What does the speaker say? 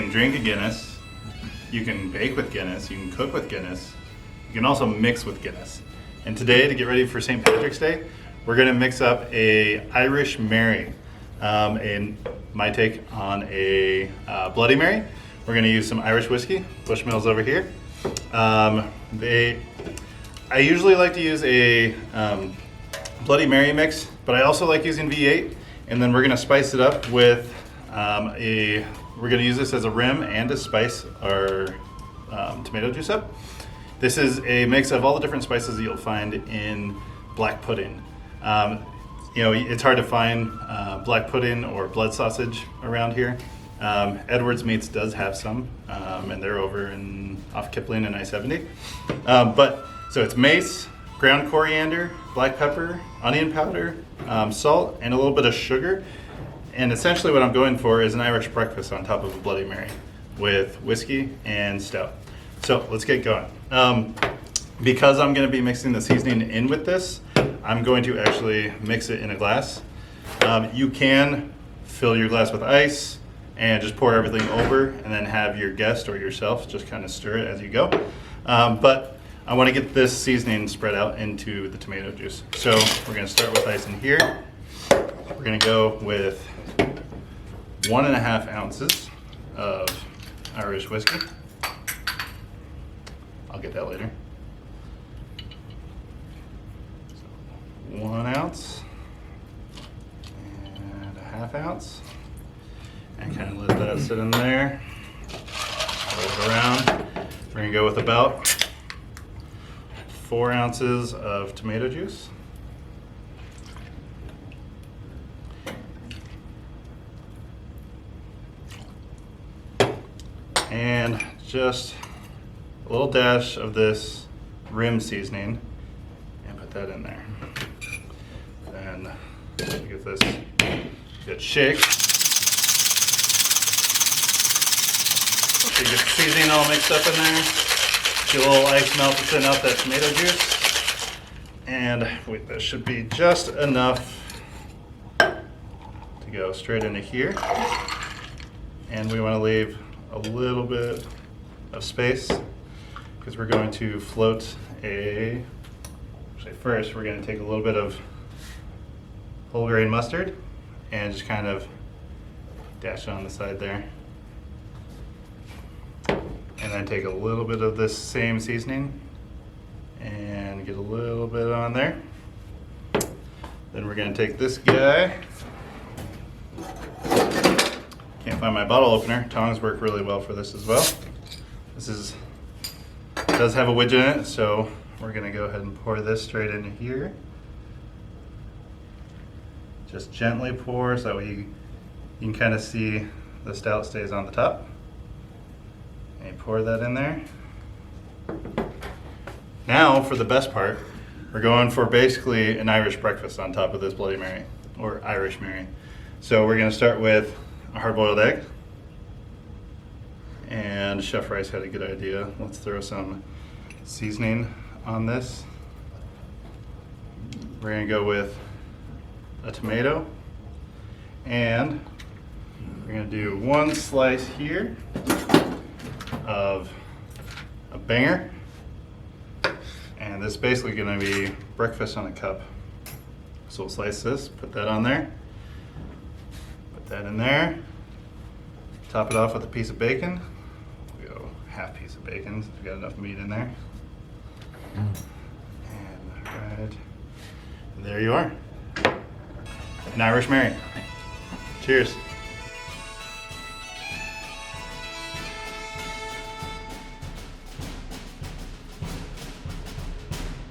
can drink a Guinness, you can bake with Guinness, you can cook with Guinness, you can also mix with Guinness. And today, to get ready for St. Patrick's Day, we're gonna mix up a Irish Mary. And my take on a Bloody Mary. We're gonna use some Irish whiskey, Bushmills over here. I usually like to use a Bloody Mary mix, but I also like using V8. And then we're gonna spice it up with we're gonna use this as a rim and to spice our tomato juice up. This is a mix of all the different spices that you'll find in black pudding. You know, it's hard to find black pudding or blood sausage around here. Edwards Meats does have some, and they're over off Kipling and I-70. So it's mace, ground coriander, black pepper, onion powder, salt, and a little bit of sugar. And essentially what I'm going for is an Irish breakfast on top of a Bloody Mary with whiskey and stout. So let's get going. Because I'm gonna be mixing the seasoning in with this, I'm going to actually mix it in a glass. You can fill your glass with ice and just pour everything over and then have your guest or yourself just kind of stir it as you go. But I wanna get this seasoning spread out into the tomato juice. So we're gonna start with ice in here. We're gonna go with 1.5 ounces of Irish whiskey. I'll get that later. So 1 ounce and 1/2 ounce. And kind of let that sit in there. Roll it around. We're gonna go with about 4 ounces of tomato juice. And just a little dash of this rim seasoning and put that in there. And give this a good shake. So you get the seasoning all mixed up in there. Get a little ice melt to thin out that tomato juice. And wait, that should be just enough to go straight into here. And we want to leave a little bit of space because we're going to float first we're going to take a little bit of whole grain mustard and just kind of dash it on the side there. And then take a little bit of this same seasoning and get a little bit on there. Then we're going to take this guy. Can't find my bottle opener. Tongs work really well for this as well. This does have a widget in it, so we're gonna go ahead and pour this straight into here. Just gently pour so you can kind of see the stout stays on the top. And you pour that in there. Now for the best part, we're going for basically an Irish breakfast on top of this Bloody Mary, or Irish Mary. So we're gonna start with a hard-boiled egg. And Chef Rice had a good idea. Let's throw some seasoning on this. We're gonna go with a tomato. And we're gonna do 1 slice here of a banger. And this is basically gonna be breakfast on a cup. So we'll slice this, put that on there. Put that in there. Top it off with a piece of bacon. We'll go 1/2 piece of bacon so we've got enough meat in there. And there you are. An Irish Mary. Cheers.